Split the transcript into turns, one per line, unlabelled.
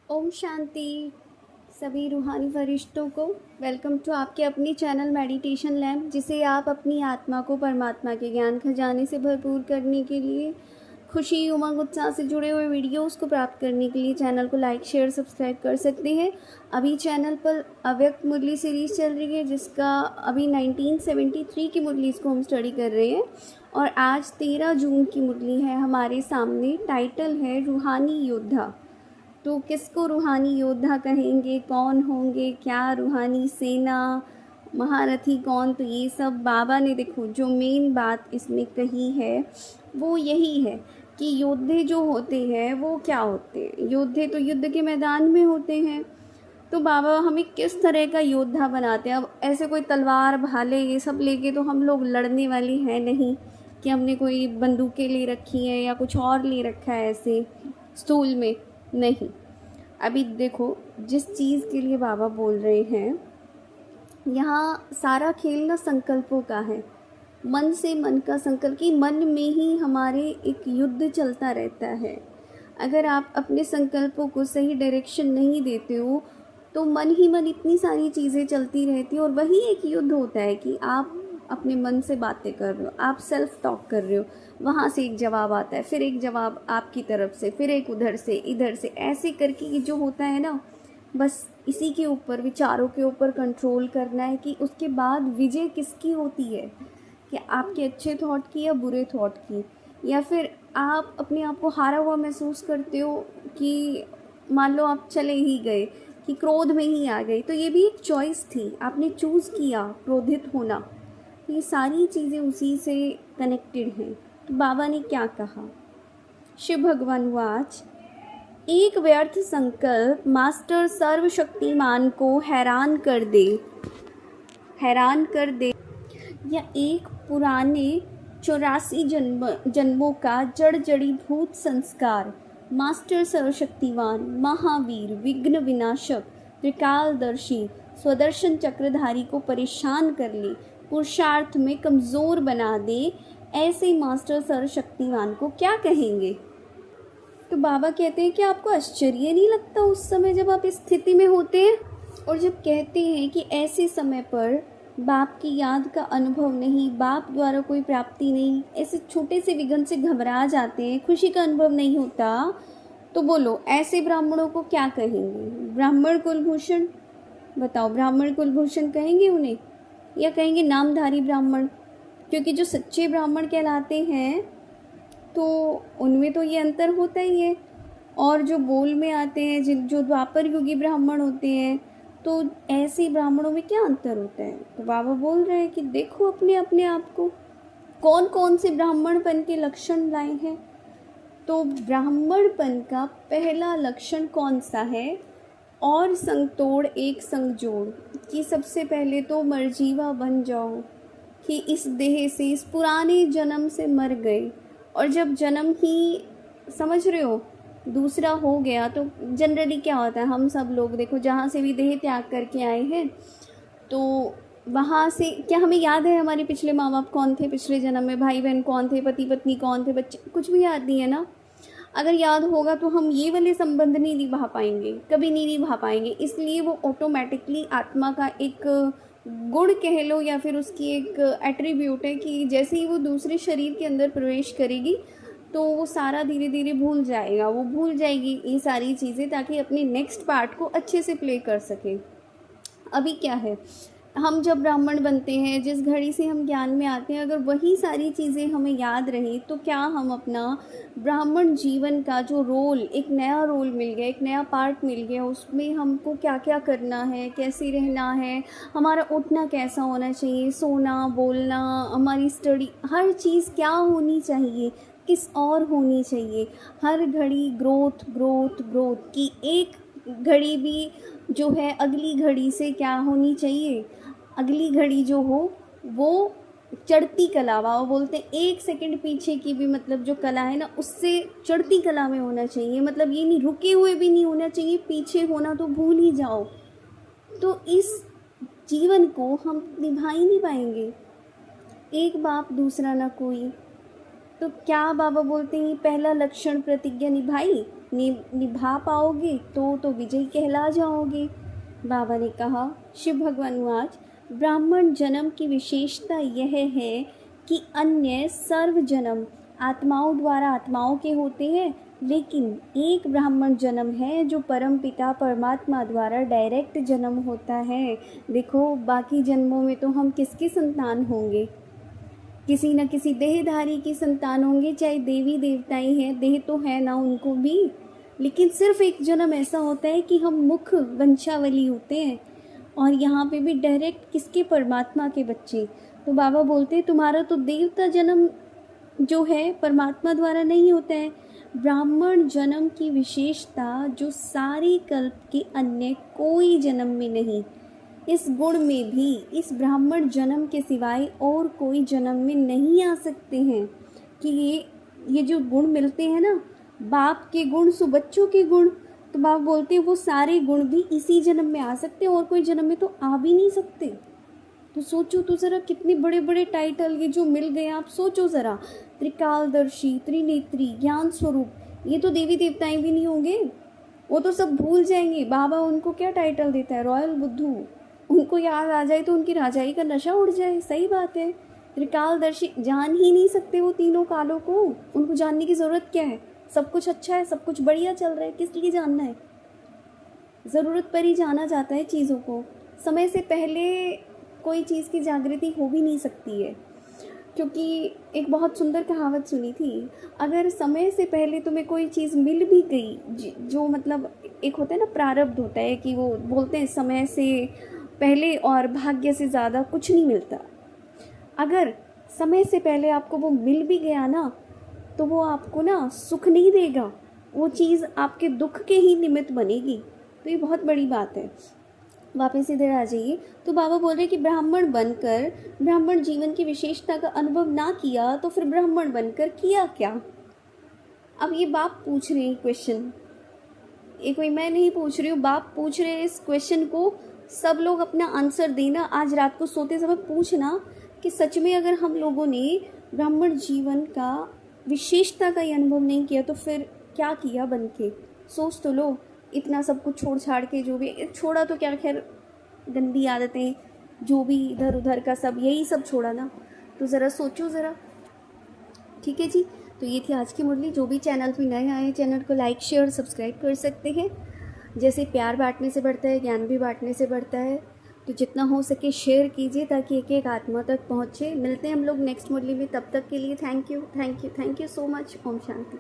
ओम शांति। सभी रूहानी फरिश्तों को वेलकम टू आपके अपनी चैनल मेडिटेशन लैम्प, जिसे आप अपनी आत्मा को परमात्मा के ज्ञान खजाने से भरपूर करने के लिए, खुशी उमंग उत्साह से जुड़े हुए वीडियोस को प्राप्त करने के लिए चैनल को लाइक शेयर सब्सक्राइब कर सकते हैं। अभी चैनल पर अव्यक्त मुरली सीरीज़ चल रही है, जिसका अभी 1973 की मुरलीज़ को हम स्टडी कर रहे हैं और आज 13 जून की मुरली है हमारे सामने। टाइटल है रूहानी योद्धा। तो किसको रूहानी योद्धा कहेंगे, कौन होंगे, क्या रूहानी सेना, महारथी कौन, तो ये सब बाबा ने देखो जो मेन बात इसमें कही है वो यही है कि योद्धे जो होते हैं वो क्या होते हैं। योद्धे तो युद्ध के मैदान में होते हैं। तो बाबा हमें किस तरह का योद्धा बनाते हैं। अब ऐसे कोई तलवार भाले ये सब लेके तो हम लोग लड़ने वाले हैं नहीं कि हमने कोई बंदूकें ले रखी हैं या कुछ और ले रखा है ऐसे स्टूल में, नहीं। अभी देखो जिस चीज़ के लिए बाबा बोल रहे हैं, यहाँ सारा खेल ना संकल्पों का है। मन से मन का संकल्प, कि मन में ही हमारे एक युद्ध चलता रहता है। अगर आप अपने संकल्पों को सही डायरेक्शन नहीं देते हो तो मन ही मन इतनी सारी चीज़ें चलती रहती हैं और वही एक युद्ध होता है कि आप अपने मन से बातें कर रहे हो, आप सेल्फ टॉक कर रहे हो, वहाँ से एक जवाब आता है, फिर एक जवाब आपकी तरफ से, फिर एक उधर से, इधर से, ऐसे करके ये जो होता है ना, बस इसी के ऊपर, विचारों के ऊपर कंट्रोल करना है कि उसके बाद विजय किसकी होती है, कि आपके अच्छे थॉट की या बुरे थॉट की। या फिर आप अपने आप को हारा हुआ महसूस करते हो कि मान लो आप चले ही गए, कि क्रोध में ही आ गए, तो ये भी एक चॉइस थी, आपने चूज़ किया क्रोधित होना। ये सारी चीज़ें उसी से कनेक्टेड हैं। तो बाबा ने क्या कहा, शिव भगवान वाच, एक व्यर्थ संकल्प मास्टर सर्वशक्तिमान को हैरान कर दे, या एक पुराने 84 जन्मों का जड़ जड़ीभूत संस्कार मास्टर सर्वशक्तिवान महावीर विघ्न विनाशक त्रिकालदर्शी स्वदर्शन चक्रधारी को परेशान कर ले, पुरुषार्थ में कमज़ोर बना दे, ऐसे मास्टर सर्वशक्तिवान को क्या कहेंगे। तो बाबा कहते हैं कि आपको आश्चर्य नहीं लगता उस समय जब आप इस स्थिति में होते हैं, और जब कहते हैं कि ऐसे समय पर बाप की याद का अनुभव नहीं, बाप द्वारा कोई प्राप्ति नहीं, ऐसे छोटे से विघ्न से घबरा जाते हैं, खुशी का अनुभव नहीं होता, तो बोलो ऐसे ब्राह्मणों को क्या कहेंगे। ब्राह्मण कुलभूषण, बताओ ब्राह्मण कुलभूषण कहेंगे उन्हें या कहेंगे नामधारी ब्राह्मण। क्योंकि जो सच्चे ब्राह्मण कहलाते हैं तो उनमें तो ये अंतर होता ही है, और जो बोल में आते हैं जो द्वापर युगी ब्राह्मण होते हैं, तो ऐसे ब्राह्मणों में क्या अंतर होता है। तो बाबा बोल रहे हैं कि देखो अपने अपने आप को, कौन कौन से ब्राह्मणपन के लक्षण लाए हैं। तो ब्राह्मणपन का पहला लक्षण कौन सा है, और संग तोड़ एक संग जोड़, कि सबसे पहले तो मरजीवा बन जाओ, कि इस देह से, इस पुराने जन्म से मर गए, और जब जन्म ही समझ रहे हो दूसरा हो गया, तो जनरली क्या होता है, हम सब लोग देखो जहाँ से भी देह त्याग करके आए हैं, तो वहाँ से क्या हमें याद है हमारे पिछले माँ बाप कौन थे, पिछले जन्म में भाई बहन कौन थे, पति पत्नी कौन थे, बच्चे, कुछ भी याद नहीं है ना। अगर याद होगा तो हम ये वाले संबंध नहीं निभा पाएंगे, कभी नहीं निभा पाएंगे। इसलिए वो ऑटोमेटिकली आत्मा का एक गुण कह लो या फिर उसकी एक एट्रीब्यूट है कि जैसे ही वो दूसरे शरीर के अंदर प्रवेश करेगी तो वो सारा धीरे धीरे भूल जाएगा, वो भूल जाएगी ये सारी चीज़ें, ताकि अपने नेक्स्ट पार्ट को अच्छे से प्ले कर सके। अभी क्या है, हम जब ब्राह्मण बनते हैं, जिस घड़ी से हम ज्ञान में आते हैं, अगर वही सारी चीज़ें हमें याद रही तो क्या हम अपना ब्राह्मण जीवन का जो रोल, एक नया रोल मिल गया, एक नया पार्ट मिल गया, उसमें हमको क्या क्या करना है, कैसे रहना है, हमारा उठना कैसा होना चाहिए, सोना बोलना, हमारी स्टडी, हर चीज़ क्या होनी चाहिए, किस और होनी चाहिए, हर घड़ी ग्रोथ ग्रोथ ग्रोथ की, एक घड़ी भी जो है अगली घड़ी से क्या होनी चाहिए, अगली घड़ी जो हो वो चढ़ती कला, वो बोलते हैं 1 सेकंड पीछे की भी, मतलब जो कला है ना उससे चढ़ती कला में होना चाहिए। मतलब ये नहीं रुके हुए भी नहीं होना चाहिए, पीछे होना तो भूल ही जाओ। तो इस जीवन को हम निभा ही नहीं पाएंगे, एक बाप दूसरा ना कोई। तो क्या बाबा बोलते हैं पहला लक्षण प्रतिज्ञा निभाई निभा पाओगे तो विजयी कहला जाओगे। बाबा ने कहा, शिव भगवान आज ब्राह्मण जन्म की विशेषता यह है कि अन्य सर्व जन्म आत्माओं द्वारा आत्माओं के होते हैं, लेकिन एक ब्राह्मण जन्म है जो परम पिता परमात्मा द्वारा डायरेक्ट जन्म होता है। देखो, बाकी जन्मों में तो हम किसकी संतान होंगे? किसी न किसी देहधारी की संतान होंगे, चाहे देवी देवताएं हैं, देह तो है ना उनको भी, लेकिन सिर्फ एक जन्म ऐसा होता है कि हम मुख वंशावली होते हैं, और यहाँ पे भी डायरेक्ट किसके? परमात्मा के बच्चे। तो बाबा बोलते हैं तुम्हारा तो देवता जन्म जो है परमात्मा द्वारा नहीं होता है। ब्राह्मण जन्म की विशेषता जो सारी कल्प के अन्य कोई जन्म में नहीं, इस गुण में भी इस ब्राह्मण जन्म के सिवाय और कोई जन्म में नहीं आ सकते हैं। कि ये जो गुण मिलते हैं ना, बाप के गुण सो बच्चों के गुण, तो बाप बोलते हैं वो सारे गुण भी इसी जन्म में आ सकते हैं, और कोई जन्म में तो आ भी नहीं सकते। तो सोचो तो ज़रा, कितने बड़े बड़े टाइटल ये जो मिल गए, आप सोचो ज़रा, त्रिकालदर्शी, त्रिनेत्री, ज्ञान स्वरूप, ये तो देवी देवताएं भी नहीं होंगे, वो तो सब भूल जाएंगे। बाबा उनको क्या टाइटल देता है? रॉयल बुद्धू। उनको याद आ जाए तो उनकी राजाई का नशा उड़ जाए। सही बात है। त्रिकालदर्शी जान ही नहीं सकते वो तीनों कालों को, उनको जानने की ज़रूरत क्या है? सब कुछ अच्छा है, सब कुछ बढ़िया चल रहा है, किस लिए जानना है? ज़रूरत पर ही जाना जाता है चीज़ों को। समय से पहले कोई चीज़ की जागृति हो भी नहीं सकती है, क्योंकि एक बहुत सुंदर कहावत सुनी थी, अगर समय से पहले तुम्हें कोई चीज़ मिल भी गई, जो मतलब एक होता है ना, प्रारब्ध होता है कि वो बोलते हैं समय से पहले और भाग्य से ज़्यादा कुछ नहीं मिलता। अगर समय से पहले आपको वो मिल भी गया ना, तो वो आपको ना सुख नहीं देगा, वो चीज़ आपके दुख के ही निमित्त बनेगी। तो ये बहुत बड़ी बात है। वापस इधर आ जाइए। तो बाबा बोल रहे कि ब्राह्मण बनकर ब्राह्मण जीवन की विशेषता का अनुभव ना किया तो फिर ब्राह्मण बनकर किया क्या? अब ये बाप पूछ रहे हैं क्वेश्चन, ये कोई मैं नहीं पूछ रही हूँ, बाप पूछ रहे हैं इस क्वेश्चन को। सब लोग अपना आंसर देना, आज रात को सोते समय पूछना कि सच में अगर हम लोगों ने ब्राह्मण जीवन का विशेषता का ये अनुभव नहीं किया तो फिर क्या किया बन के? सोच तो लो। इतना सब कुछ छोड़ छाड़ के, जो भी छोड़ा तो क्या, खैर गंदी आदतें जो भी इधर उधर का सब, यही सब छोड़ा ना, तो ज़रा सोचो ज़रा। ठीक है जी, तो ये थी आज की मुरली। जो भी चैनल पे नए आए हैं, चैनल को लाइक शेयर सब्सक्राइब कर सकते हैं। जैसे प्यार बांटने से बढ़ता है, ज्ञान भी बांटने से बढ़ता है, तो जितना हो सके शेयर कीजिए ताकि एक एक आत्मा तक पहुँचे। मिलते हैं हम लोग नेक्स्ट मुरली में, तब तक के लिए थैंक यू सो मच। ओम शांति।